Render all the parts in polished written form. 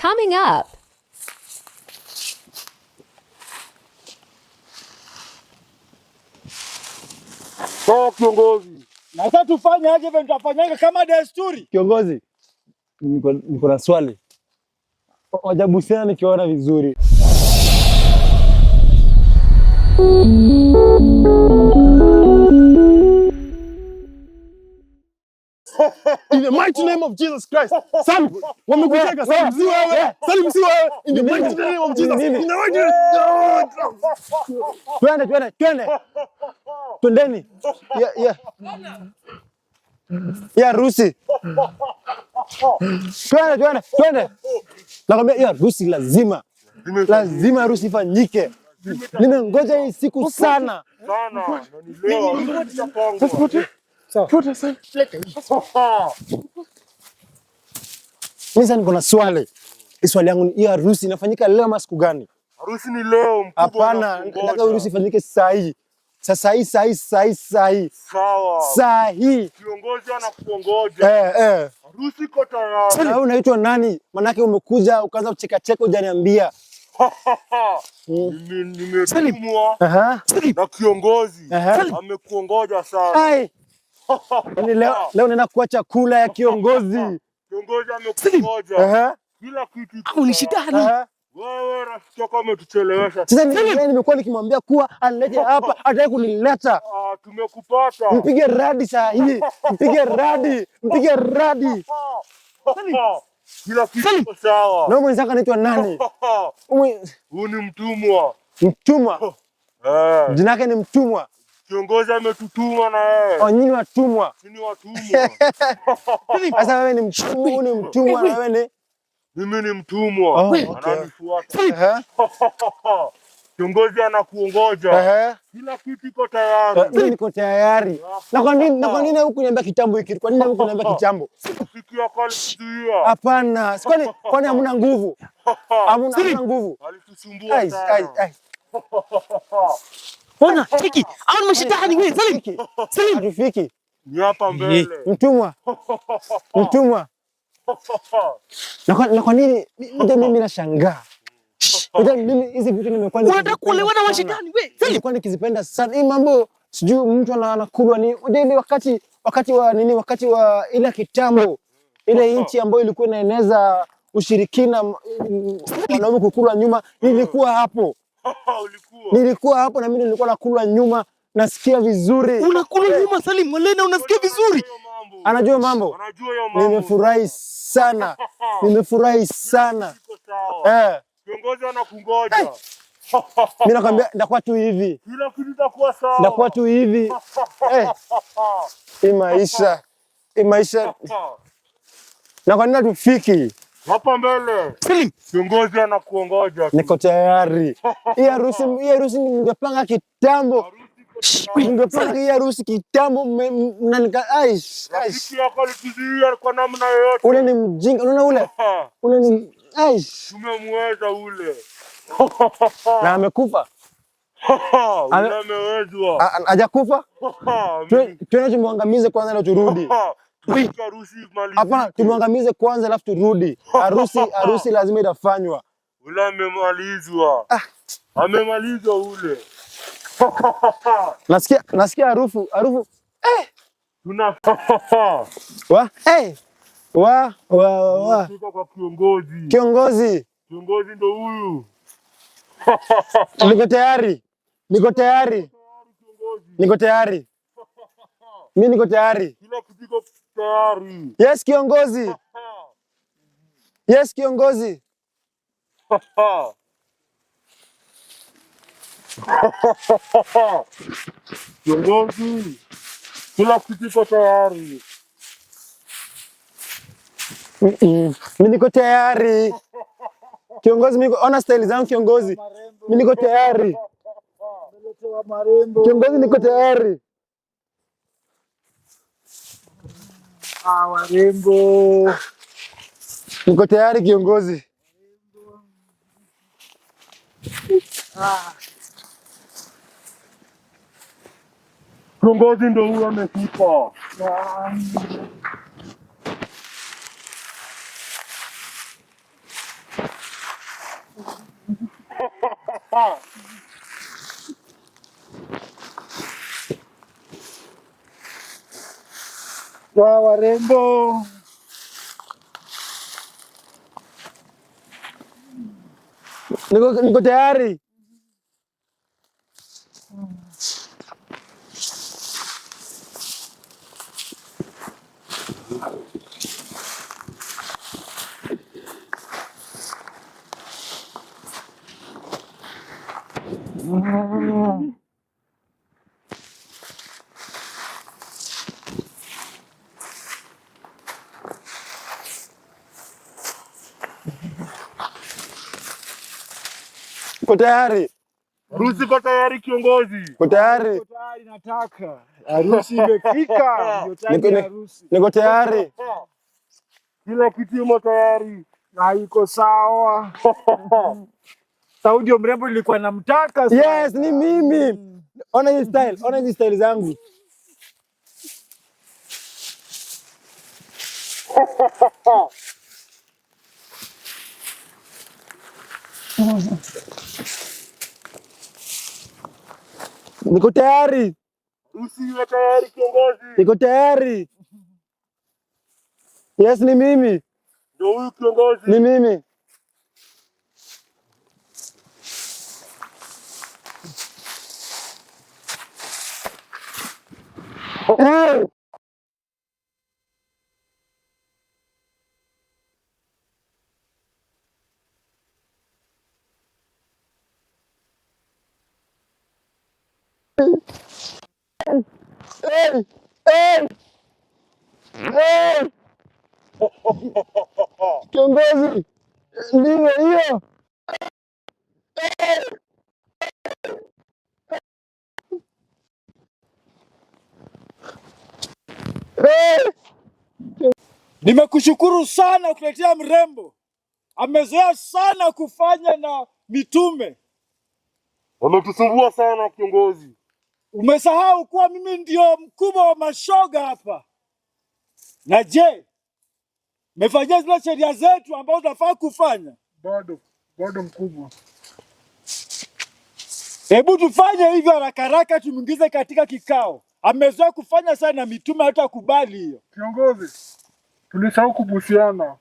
Coming up. Sawa kiongozi. Na sasa tufanye aje vile tutafanyanga kama desturi? Kiongozi, niko na swali. Wajabu sana nikiona vizuri. In the mighty name of Jesus Christ. Salim, wamekuteka Salim, si wewe. Salim, si wewe. In the mighty name of Jesus. In the mighty name. Twende. Twendeni. Ya Rusi. Twende. Nakwambia ya Rusi lazima Rusi fanyike. Nimengoja hii siku sana. Mimi sasa niko na swali. Swali yangu ni harusi inafanyika leo ama siku gani? Harusi ni leo mkubwa. Hapana, nataka harusi ifanyike saa hii. Sasa hii. Sawa. Saa hii. Kiongozi anakuongoja. Harusi iko tayari. Wewe unaitwa nani? Manake umekuja ukaanza kucheka hujaniambia. Nimetumwa na kiongozi. Amekuongoja sana. Leo unaenda kuwa chakula ya kiongozi. Kiongozi amekuongoja. Kila kitu au ni shida. Wewe rafiki yako ametuchelewesha. Sasa nimekuwa nikimwambia kuwa alete hapa, hataki kunileta. Tumekupata. Mpige radi saa hii. Mpige radi. Kila kitu sawa. Na mwenzako anaitwa nani? Huyu ni mtumwa. Mtumwa? Jina lake ni mtumwa. Kiongozi ametutuma na yeye. Nyinyi watumwa. Sisi watumwa. Sasa wewe ni mtumwa, ni mtumwa na wewe ni? Mimi ni mtumwa. Ananifuata. Kiongozi anakuongoja. Kila kitu iko tayari. Mimi niko tayari. Na kwa nini huku niambia kitambo hiki? Kwa nini huku niambia kitambo? Rafiki yako alituzuia. Hapana. Kwani hamna nguvu? Hamna nguvu. Alitusumbua sana. Bona, Fiki, au mshitani wewe, Salim. Hatufiki. Ni hapa mbele. Mtumwa. Na kwa nini mimi nashangaa? Mimi hizi vitu nimekuwa unataka kuolewa na washitani wewe? Nilikuwa nikizipenda sana. Hii mambo sijui mtu anakulwa ni ile wakati wa ile kitambo. Ile nchi ambayo ilikuwa inaeneza ushirikina wanaume kukulwa nyuma, nilikuwa hapo. Nilikuwa hapo na mimi nilikuwa nakulwa nyuma, nasikia vizuri. Unakulwa nyuma Salim, Molena unasikia vizuri. Anajua mambo. Nimefurahi sana. Kiongozi anakungoja. Mimi nakwambia ndakuwa tu hivi. Kila kitu kitakuwa sawa. Ndakuwa tu hivi. Hii maisha. Na kwa nini tufiki? Hapa mbele. Salim, kiongozi anakuongoja. Niko tayari. Hii harusi ningepanga kitambo. Ningepanga hii harusi kitambo na rafiki yako alituzuia kwa namna yoyote. Ule ni mjinga, unaona ule ni tumemweza ule. Na amekufa. Ule amewezwa. Hajakufa? Twende tumwangamize kwanza na turudi. Hapana, tumwangamize kwanza alafu turudi. Harusi lazima itafanywa. Ule amemalizwa. Amemalizwa ule. Nasikia harufu. Tuna kwa kiongozi. Kiongozi ndo huyu. Niko tayari. Mimi niko tayari. Kila kitu kiko tayari. Yes kiongozi. Kiongozi, kila kitu kiko tayari. Mimi niko tayari. Kiongozi, ona style zangu kiongozi. Mimi niko tayari. Kiongozi, niko tayari. Warembo. Niko tayari kiongozi. Kiongozi ndo huyo amefika. Sawa warembo. Niko tayari. Niko tayari. Harusi iko tayari kiongozi. Niko tayari. Niko tayari nataka. Harusi imefika. Ndio time ya harusi. Niko tayari. Kila kitu imo tayari. Na iko sawa. Saudi mrembo nilikuwa namtaka sana. Yes, ni mimi. Ona hii style, ona hii style zangu. Niko tayari. Usiwe tayari kiongozi. Niko tayari. Yes, ni mimi. Ndio huyu kiongozi. Ni mimi. Hey! Hey! Hey! Hey! Kiongozi, ndivyo hiyo. Hey! Nimekushukuru sana kuletea mrembo. Amezoea sana kufanya na mitume. Wametusumbua sana kiongozi. Umesahau kuwa mimi ndio mkubwa wa mashoga hapa. Na je, mefanyia zile sheria zetu ambazo tunafaa kufanya? Bado mkubwa. Hebu tufanye hivyo haraka haraka, tumuingize katika kikao. Amezoea kufanya sana na mitume, hatakubali hiyo. Kiongozi, tulisahau kubusiana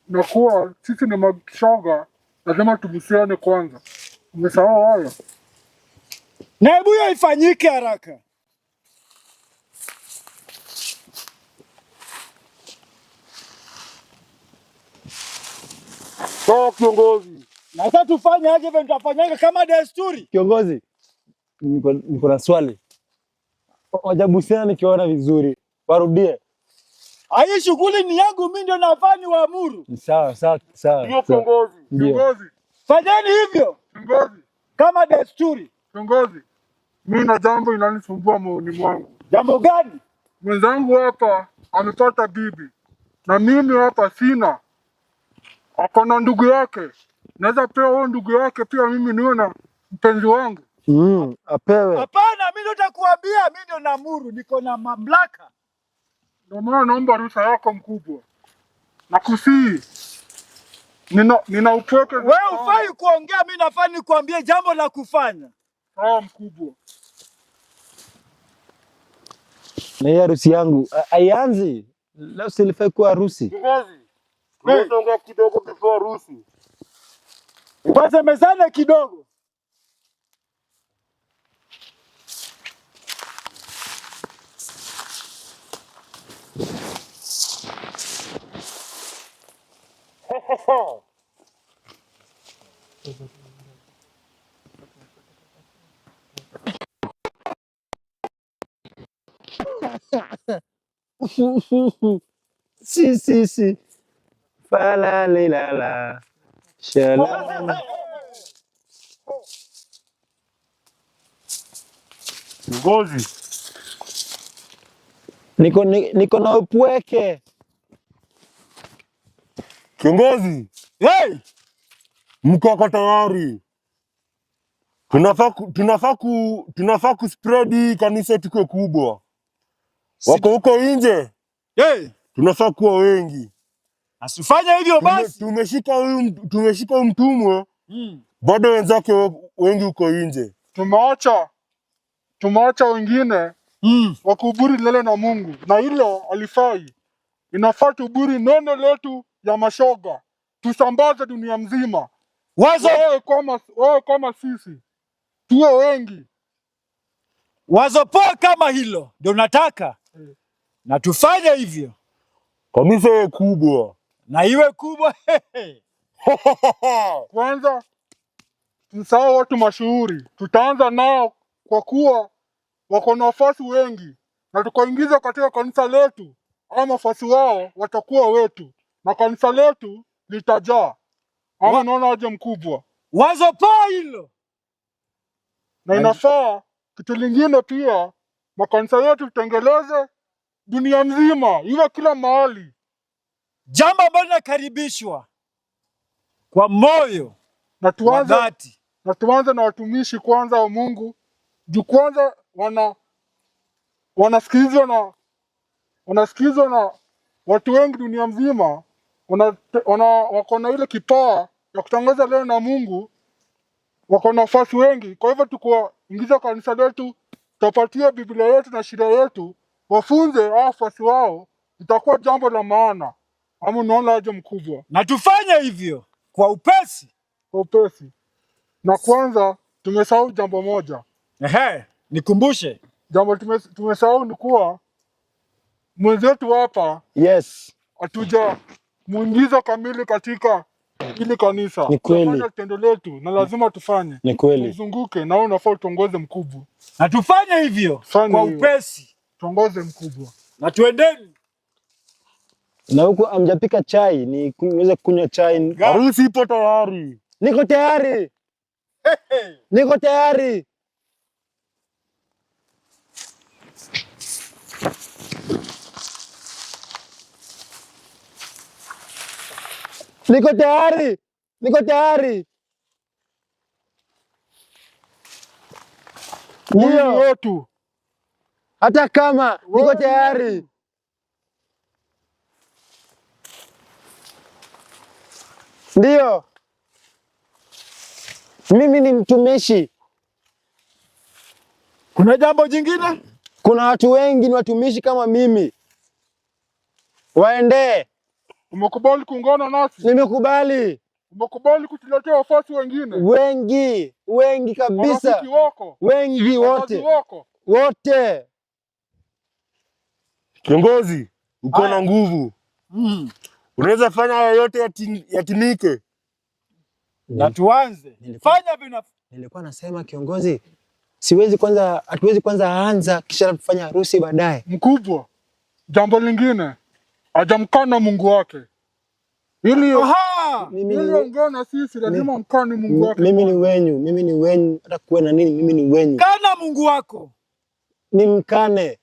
na kuwa sisi ni mashoga, lazima tubusiane kwanza. Umesahau hayo? Na hebu hiyo ifanyike haraka. Sawa kiongozi. Na sasa tufanye aje vile tutafanyanga kama desturi? Kiongozi, niko na swali. Wajabusiana nikiona vizuri. Warudie. Hii shughuli ni yangu, mimi ndio nafaa niwaamuru. Sawa. Ndio kiongozi. Kiongozi, Fanyeni hivyo kiongozi, kama desturi. kiongozi, mimi na jambo inanisumbua moyoni mwangu. Jambo gani? Mwenzangu hapa amepata bibi na mimi hapa sina. Ako na ndugu yake, naweza pewa huyo ndugu yake pia mimi niwe na mpenzi wangu? Apewe. Hapana, mimi ndio nitakuambia, mimi ndio naamuru, niko na mamlaka. Ndio maana naomba ruhusa yako mkubwa. Nakusihi. Nina upweke. Wewe ufai kuongea, mimi nafaa nikuambie jambo la kufanya. Sawa mkubwa. Na hii harusi yangu haianzi. Leo silifai kuwa harusi. Kiongozi, tunaongea kidogo before harusi. Kwanza mezane kidogo. Si. Fala lilala. Shala. Kiongozi, Niko na upweke. kiongozi, hey! Mko tayari? Tunafaa kuspread hii kanisa tuko kubwa. Wako huko nje. Hey! Tunafaa kuwa wengi. Asifanye hivyo basi. Tumeshika huyu mtumwa. bado wenzake wengi uko nje. Tumeacha wengine wakuhubiri lele na Mungu, na hilo alifai. Inafaa tuhubiri neno letu ya mashoga, tusambaze dunia mzima. Wewe kama sisi tuwe wengi. Wazo poa kama hilo ndio nataka na tufanye hivyo. Kanisa iwe kubwa. Na iwe kubwa. Kwanza tusahau watu mashuhuri, tutaanza nao kwa kuwa wako na wafuasi wengi, na tukaingiza katika kanisa letu, ama wafuasi wao watakuwa wetu na kanisa letu litajaa. Ama naona aje mkubwa? Wazo poa hilo. Na inafaa kitu lingine pia, makanisa yetu tutengeleze dunia mzima, iwe kila mahali. Jambo ambalo linakaribishwa kwa moyo na tuanze na watumishi kwanza wa Mungu, juu kwanza wanasikizwa na watu wengi dunia mzima, wako na ile kipawa ya kutangaza leo na Mungu, wako na wafuasi wengi. Kwa hivyo tukuingiza kanisa letu, tupatie Biblia yetu na shida yetu, wafunze wafuasi wao, itakuwa jambo la maana. Ama unaona aje mkubwa? Na tufanye hivyo kwa upesi. Na kwanza tumesahau jambo moja. Nikumbushe. Jambo tumesahau ni kuwa mwenzetu hapa hatuja muingiza kamili katika ili kanisa. Ni kweli. Tunafanya tendo letu na lazima tufanye. Ni kweli. Tuzunguke na unafaa tuongoze mkubwa. Na tufanye hivyo kwa upesi. Tuongoze mkubwa. Na tuendeni. Na huku amjapika chai, ni niweze kunywa chai. Harusi ipo tayari. Niko tayari. Niko tayari. Niko tayari. Niko tayari. Ndio wetu. Hata kama niko tayari. Ndio. Mimi ni mtumishi. Kuna jambo jingine? Kuna watu wengi ni watumishi kama mimi. Waende. Umekubali kuungana nasi? Nimekubali. Umekubali kutuletea wafuasi wengine? Wengi kabisa. Marafiki wako? Wengi wote. Wote. Kiongozi, uko na nguvu. Unaweza fanya yote yatimike. Na tuanze. Fanya vina. Nilikuwa nasema kiongozi, hatuwezi kwanza anza kisha kufanya harusi baadaye. Mkubwa, jambo lingine, hajamkana Mungu wake. Ili ongea na sisi lazima mkane Mungu wake. Mimi ni wenyu, hata kuwe na nini, mimi ni wenyu. Kana Mungu wako. Nimkane.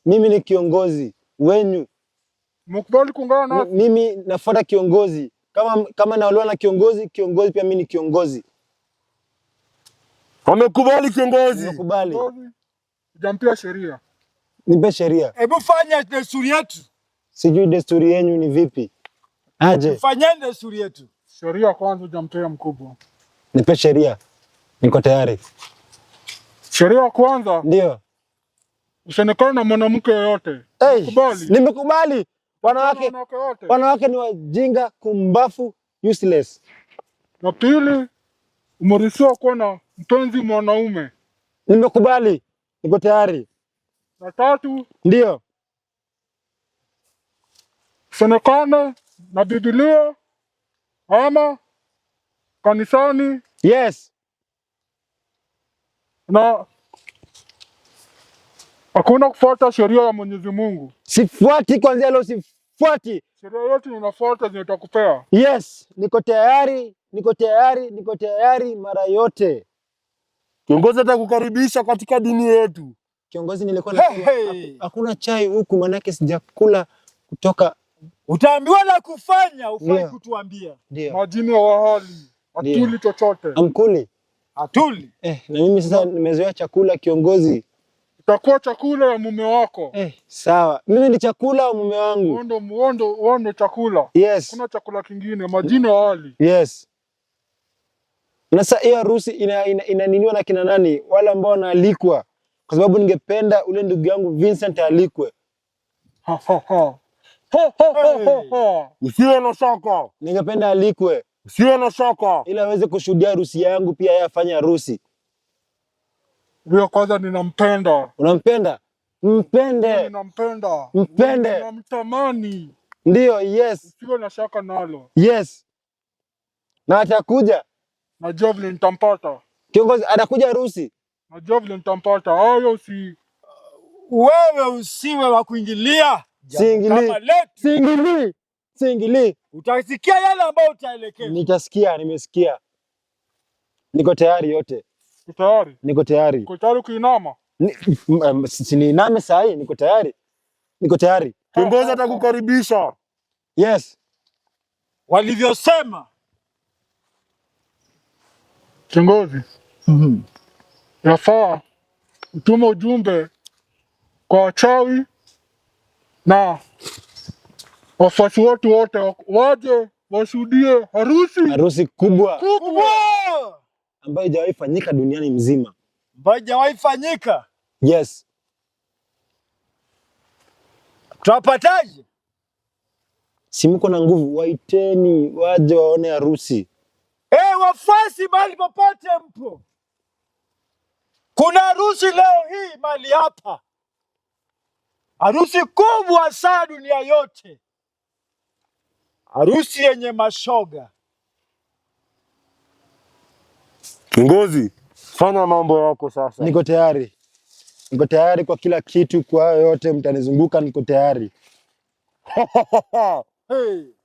Mimi ni kiongozi wenyu. Mkubali kuungana nasi? Mimi nafuata kiongozi. Kama naolewa na kiongozi pia mimi ni kiongozi. Wamekubali kiongozi. Nimekubali. Jampia sheria. Nipe sheria. Hebu fanya desturi yetu. Sijui desturi yenu ni vipi. Aje. Fanyeni desturi yetu. Sheria kwanza jampia mkubwa. Nipe sheria. Niko tayari. Sheria kwanza. Ndio. Usionekane na mwanamke yoyote. Nimekubali. Wanawake ni wajinga, kumbafu, useless. Na pili, umeruhusiwa kuwa na mpenzi mwanaume. Nimekubali. Niko tayari. Na tatu, ndio. usionekane na Biblia ama kanisani. Yes. Na hakuna kufuata sheria ya Mwenyezi Mungu. Sifuati kwanza leo, sifuati. Sheria yote inafuata zinatakupea. Yes, niko tayari mara yote. Kiongozi atakukaribisha katika dini yetu. Kiongozi, nilikuwa nasema hakuna chai huku manake sijakula kutoka. Utaambiwa la kufanya, ufai kutuambia. Majini ya wahali. Hatuli chochote. Amkuli. Hatuli. Na mimi sasa nimezoea chakula kiongozi. Itakuwa chakula ya mume wako. Sawa. Mimi ni chakula wa mume wangu. Uondo chakula. Yes. Kuna chakula kingine, majini ya wahali. Yes. Na sasa hiyo harusi inaniniwa na kina nani? Wale ambao wanaalikwa. Kwa sababu ningependa ule ndugu yangu Vincent alikwe. Ha, ha, ha. Ha, ha, ha, ha, ha. Usiwe na shaka. Ningependa alikwe Usiwe na shaka. ili aweze kushuhudia harusi yangu, pia yeye afanye harusi. Huyo kwanza ninampenda. Unampenda? Mpende. Ninampenda. Mpende. Ninamtamani. Ndio, yes. Usiwe na shaka nalo. Yes. Na atakuja. Najua vile nitampata. Kiongozi atakuja harusi. Najua vile nitampata. Hayo si Wewe usiwe wa kuingilia jambo kama letu. Siingili. Utasikia yale ambayo utaelekeza. Nitasikia, nimesikia. Niko tayari yote. uko tayari. Niko tayari. Uko tayari kuinama? Niiname saa hii, niko tayari. Niko tayari. Kiongozi atakukaribisha. Yes. Walivyosema. Kiongozi. Yafaa utume ujumbe kwa wachawi na wafuasi wote waje washuhudie Harusi kubwa Kubwa. ambayo haijawahi fanyika duniani mzima. Ambayo haijawahi fanyika. Yes. Tutapataje? Si mko na nguvu, waiteni waje waone harusi. Wafuasi mahali popote mpo. Kuna harusi leo hii mahali hapa. Harusi kubwa sana dunia yote. Harusi yenye mashoga. Kiongozi, fanya mambo yako sasa. Niko tayari. Niko tayari kwa kila kitu, kwa hayo yote mtanizunguka, niko tayari. Hey.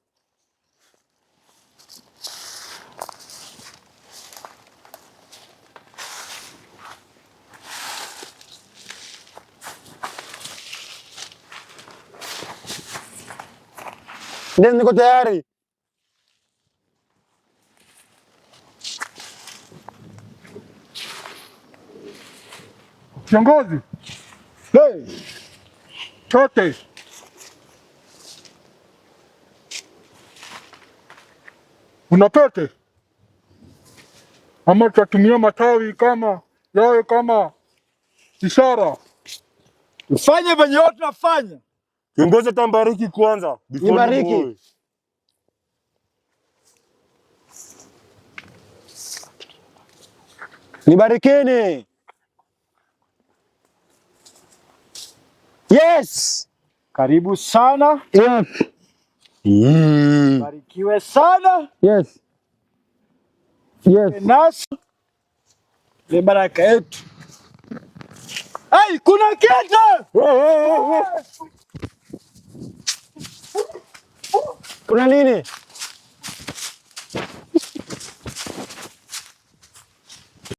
Niko tayari. Kiongozi. Hey. Chote. Una pete? Ama tutatumia matawi kama yawe kama ishara. Ufanye venye wote tunafanya. Kiongozi atambariki kwanza. Nibariki. Nibarikeni. Yes. Karibu sana. Yes. Barikiwe sana. Yes. Yes. Nasi ni baraka yetu. Hey, kuna kitu! Kuna nini?